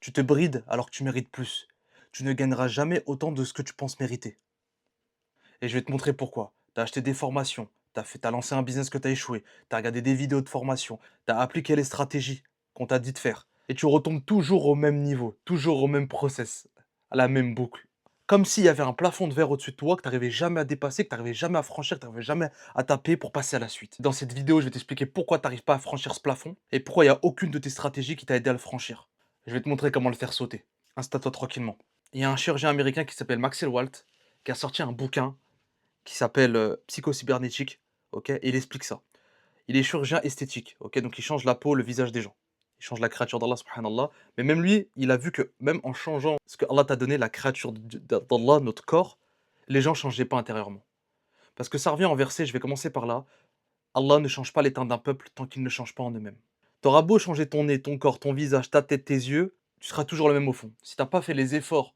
Tu te brides alors que tu mérites plus. Tu ne gagneras jamais autant de ce que tu penses mériter. Et je vais te montrer pourquoi. Tu as acheté des formations, tu as lancé un business que tu as échoué, tu as regardé des vidéos de formation, tu as appliqué les stratégies qu'on t'a dit de faire. Et tu retombes toujours au même niveau, toujours au même process, à la même boucle. Comme s'il y avait un plafond de verre au-dessus de toi que tu n'arrivais jamais à dépasser, que tu n'arrivais jamais à franchir, que tu n'arrivais jamais à taper pour passer à la suite. Dans cette vidéo, je vais t'expliquer pourquoi tu n'arrives pas à franchir ce plafond et pourquoi il n'y a aucune de tes stratégies qui t'a aidé à le franchir. Je vais te montrer comment le faire sauter. Installe-toi tranquillement. Il y a un chirurgien américain qui s'appelle Maxwell Walt qui a sorti un bouquin qui s'appelle Psychocybernétique, ok? Et il explique ça. Il est chirurgien esthétique, ok? Donc il change la peau, le visage des gens. Il change la créature d'Allah, subhanallah. Mais même lui, il a vu que même en changeant ce que Allah t'a donné, la créature d'Allah, notre corps, les gens ne changeaient pas intérieurement. Parce que ça revient en verset, je vais commencer par là. Allah ne change pas l'état d'un peuple tant qu'il ne change pas en eux-mêmes. T'auras beau changer ton nez, ton corps, ton visage, ta tête, tes yeux, tu seras toujours le même au fond. Si t'as pas fait les efforts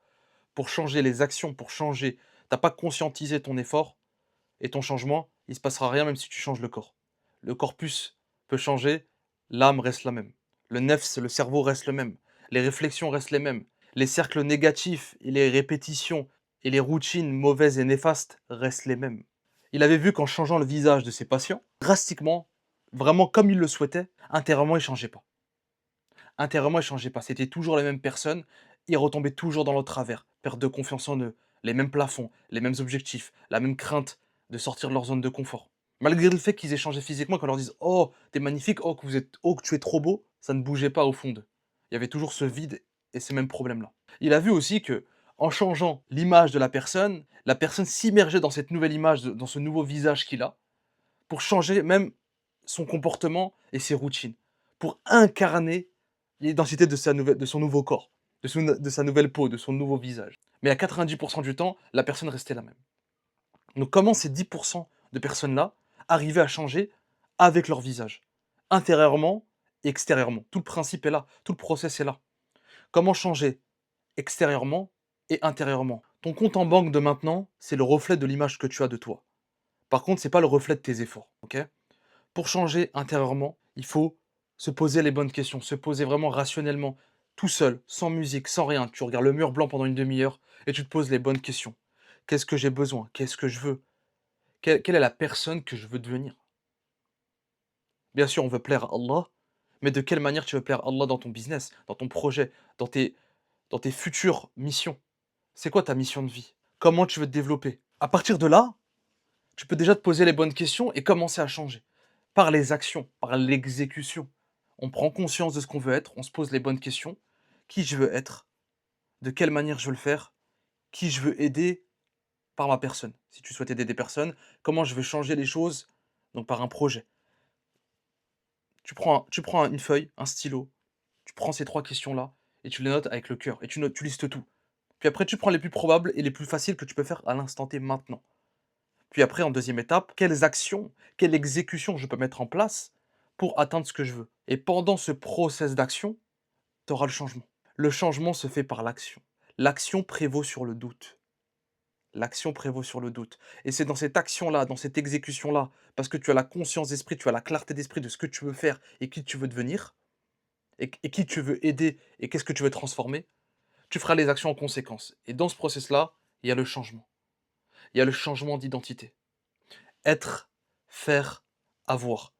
pour changer les actions, pour changer, t'as pas conscientisé ton effort, et ton changement, il se passera rien même si tu changes le corps. Le corpus peut changer, l'âme reste la même. Le nefs, le cerveau reste le même. Les réflexions restent les mêmes. Les cercles négatifs et les répétitions et les routines mauvaises et néfastes restent les mêmes. Il avait vu qu'en changeant le visage de ses patients, drastiquement, vraiment comme il le souhaitait, intérieurement, il ne changeait pas. Intérieurement, ils changeaient pas. C'était toujours les mêmes personnes. Ils retombaient toujours dans le travers. Perte de confiance en eux, les mêmes plafonds, les mêmes objectifs, la même crainte de sortir de leur zone de confort. Malgré le fait qu'ils échangeaient physiquement, qu'on leur dise «Oh, t'es magnifique, oh, que tu es trop beau», ça ne bougeait pas au fond d'eux. Il y avait toujours ce vide et ces mêmes problèmes-là. Il a vu aussi que, en changeant l'image de la personne s'immergeait dans cette nouvelle image, dans ce nouveau visage qu'il a, pour changer même son comportement et ses routines, pour incarner l'identité de son nouveau corps, de sa nouvelle peau, de son nouveau visage. Mais à 90 du temps, la personne restait la même. Donc comment ces 10 de personnes-là arrivaient à changer avec leur visage? Intérieurement et extérieurement. Tout le principe est là, tout le process est là. Comment changer extérieurement et intérieurement? Ton compte en banque de maintenant, c'est le reflet de l'image que tu as de toi. Par contre, c'est pas le reflet de tes efforts, OK? Pour changer intérieurement, il faut se poser les bonnes questions, se poser vraiment rationnellement, tout seul, sans musique, sans rien. Tu regardes le mur blanc pendant une demi-heure et tu te poses les bonnes questions. Qu'est-ce que j'ai besoin? Qu'est-ce que je veux? Quelle est la personne que je veux devenir? Bien sûr, on veut plaire à Allah, mais de quelle manière tu veux plaire à Allah dans ton business, dans ton projet, dans dans tes futures missions? C'est quoi ta mission de vie? Comment tu veux te développer? À partir de là, tu peux déjà te poser les bonnes questions et commencer à changer. Par les actions, par l'exécution. On prend conscience de ce qu'on veut être, on se pose les bonnes questions. Qui je veux être? De quelle manière je veux le faire? Qui je veux aider par ma personne? Si tu souhaites aider des personnes, comment je veux changer les choses? Donc par un projet. Tu prends une feuille, un stylo, tu prends ces 3 questions-là et tu les notes avec le cœur et tu listes tout. Puis après, tu prends les plus probables et les plus faciles que tu peux faire à l'instant T maintenant. Puis après, en deuxième étape, quelles actions, quelle exécution je peux mettre en place pour atteindre ce que je veux? Et pendant ce process d'action, tu auras le changement. Le changement se fait par l'action. L'action prévaut sur le doute. L'action prévaut sur le doute. Et c'est dans cette action-là, dans cette exécution-là, parce que tu as la conscience d'esprit, tu as la clarté d'esprit de ce que tu veux faire et qui tu veux devenir, et qui tu veux aider et qu'est-ce que tu veux transformer, tu feras les actions en conséquence. Et dans ce process-là, il y a le changement. Il y a le changement d'identité. Être, faire, avoir.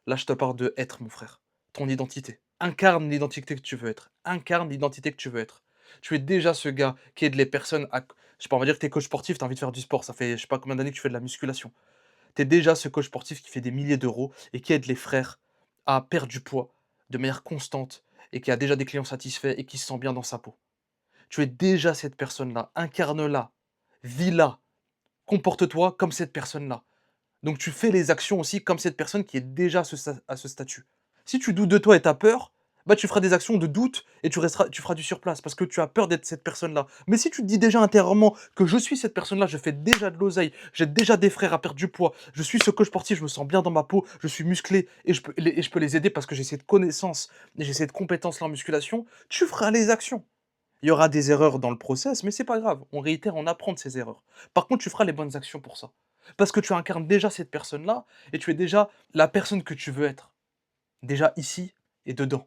Là, je te parle de être, mon frère. Ton identité. Incarne l'identité que tu veux être. Incarne l'identité que tu veux être. Tu es déjà ce gars qui aide les personnes à. Je sais pas, on va dire que tu es coach sportif, tu as envie de faire du sport. Ça fait je sais pas combien d'années que tu fais de la musculation. Tu es déjà ce coach sportif qui fait des milliers d'euros et qui aide les frères à perdre du poids de manière constante et qui a déjà des clients satisfaits et qui se sent bien dans sa peau. Tu es déjà cette personne-là. Incarne-la. Vis-la. Comporte-toi comme cette personne-là. Donc tu fais les actions aussi comme cette personne qui est déjà à ce statut. Si tu doutes de toi et tu as peur, bah, tu feras des actions de doute et tu feras du surplace parce que tu as peur d'être cette personne-là. Mais si tu te dis déjà intérieurement que je suis cette personne-là, je fais déjà de l'oseille, j'ai déjà des frères à perdre du poids, je suis ce coach sportif, je me sens bien dans ma peau, je suis musclé et je peux les aider parce que j'ai cette connaissance et j'ai cette compétence-là en musculation, tu feras les actions. Il y aura des erreurs dans le process, mais c'est pas grave. On réitère, on apprend de ces erreurs. Par contre, tu feras les bonnes actions pour ça. Parce que tu incarnes déjà cette personne-là et tu es déjà la personne que tu veux être. Déjà ici et dedans.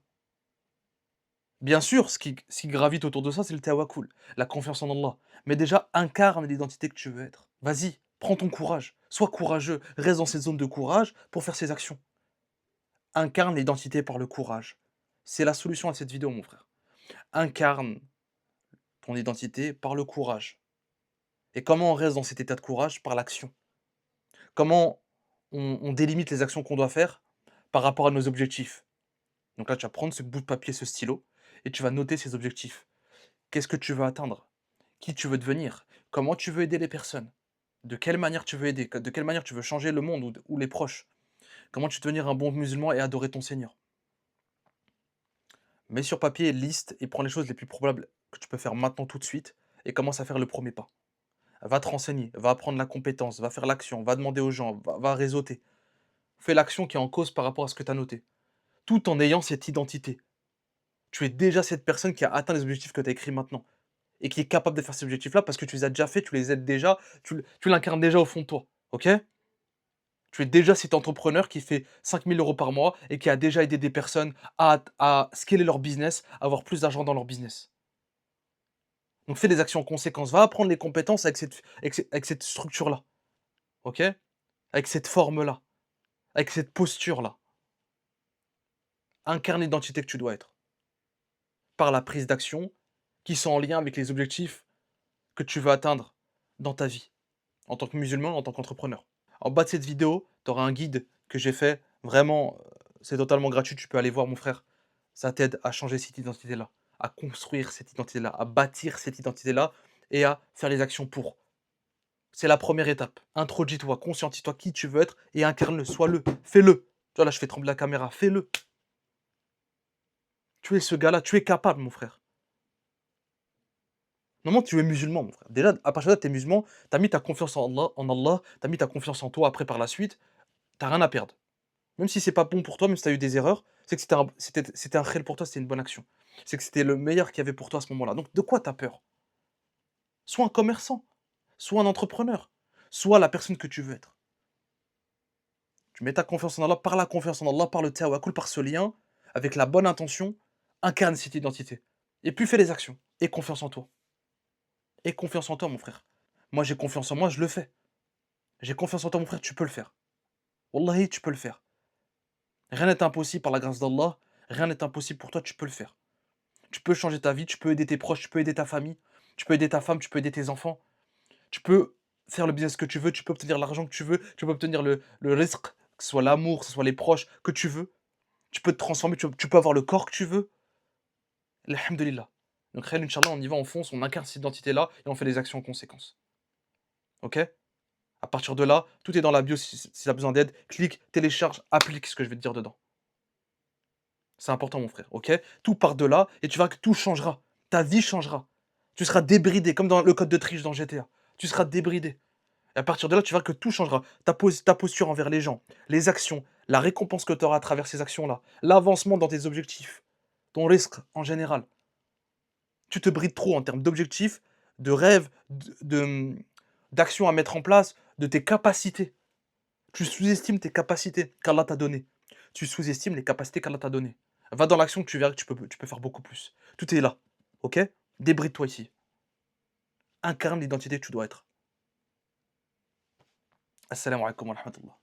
Bien sûr, ce qui gravite autour de ça, c'est le tawakkul, la confiance en Allah. Mais déjà, incarne l'identité que tu veux être. Vas-y, prends ton courage. Sois courageux. Reste dans cette zone de courage pour faire ces actions. Incarne l'identité par le courage. C'est la solution à cette vidéo, mon frère. Incarne ton identité par le courage. Et comment on reste dans cet état de courage? Par l'action. Comment on délimite les actions qu'on doit faire par rapport à nos objectifs? Donc là, tu vas prendre ce bout de papier, ce stylo, et tu vas noter ces objectifs. Qu'est-ce que tu veux atteindre? Qui tu veux devenir? Comment tu veux aider les personnes? De quelle manière tu veux aider? De quelle manière tu veux changer le monde ou les proches? Comment tu veux devenir un bon musulman et adorer ton Seigneur? Mets sur papier, liste et prends les choses les plus probables que tu peux faire maintenant tout de suite et commence à faire le premier pas. Va te renseigner, va apprendre la compétence, va faire l'action, va demander aux gens, va réseauter. Fais l'action qui est en cause par rapport à ce que tu as noté, tout en ayant cette identité. Tu es déjà cette personne qui a atteint les objectifs que tu as écrits maintenant et qui est capable de faire ces objectifs-là parce que tu les as déjà faits, tu les aides déjà, tu l'incarnes déjà au fond de toi, OK? Tu es déjà cet entrepreneur qui fait 5 000 € par mois et qui a déjà aidé des personnes à scaler leur business, à avoir plus d'argent dans leur business. Donc fais des actions en conséquence, va apprendre les compétences avec cette structure-là, OK? Avec cette forme-là, avec cette posture-là. Incarne l'identité que tu dois être, par la prise d'action qui sont en lien avec les objectifs que tu veux atteindre dans ta vie, en tant que musulman, en tant qu'entrepreneur. En bas de cette vidéo, tu auras un guide que j'ai fait. Vraiment, c'est totalement gratuit. Tu peux aller voir, mon frère. Ça t'aide à changer cette identité-là, à construire cette identité-là, à bâtir cette identité-là et à faire les actions pour. C'est la première étape. Introduis-toi, conscientise-toi qui tu veux être et incarne-le. Sois-le. Fais-le. Tu vois, là, je fais trembler la caméra. Fais-le. Tu es ce gars-là. Tu es capable, mon frère. Normalement, tu es musulman, mon frère. Déjà, à partir de là, tu es musulman. Tu as mis ta confiance en Allah. Tu as mis ta confiance en toi après par la suite. Tu rien à perdre. Même si c'est pas bon pour toi, même si tu as eu des erreurs, c'est que c'était un khayr pour toi, c'était une bonne action. C'est que c'était le meilleur qu'il y avait pour toi à ce moment-là. Donc de quoi tu as peur? Sois un commerçant, sois un entrepreneur, sois la personne que tu veux être. Tu mets ta confiance en Allah, par la confiance en Allah, par le tawakkul, par ce lien, avec la bonne intention, incarne cette identité. Et puis fais les actions. Et confiance en toi. Et confiance en toi, mon frère. Moi, j'ai confiance en moi, je le fais. J'ai confiance en toi, mon frère, tu peux le faire. Wallahi, tu peux le faire. Rien n'est impossible par la grâce d'Allah. Rien n'est impossible pour toi, tu peux le faire. Tu peux changer ta vie, tu peux aider tes proches, tu peux aider ta famille, tu peux aider ta femme, tu peux aider tes enfants. Tu peux faire le business que tu veux, tu peux obtenir l'argent que tu veux, tu peux obtenir le rizq, que ce soit l'amour, que ce soit les proches que tu veux. Tu peux te transformer, tu peux avoir le corps que tu veux. Alhamdulillah. Donc, Khair, Inch'Allah, on y va, on fonce, on incarne cette identité-là et on fait des actions en conséquence. Ok? À partir de là, tout est dans la bio si tu as besoin d'aide. Clique, télécharge, applique ce que je vais te dire dedans. C'est important, mon frère, ok? Tout part de là et tu verras que tout changera. Ta vie changera. Tu seras débridé, comme dans le code de triche dans GTA. Tu seras débridé. Et à partir de là, tu verras que tout changera. Ta posture envers les gens, les actions, la récompense que tu auras à travers ces actions-là, l'avancement dans tes objectifs, ton risque en général. Tu te brides trop en termes d'objectifs, de rêves, d'actions à mettre en place, de tes capacités. Tu sous-estimes tes capacités qu'Allah t'a données. Tu sous-estimes les capacités qu'Allah t'a données. Va dans l'action, tu verras que tu peux faire beaucoup plus. Tout est là, ok? Débride-toi ici. Incarne l'identité que tu dois être. Assalamu alaikum wa rahmatullah.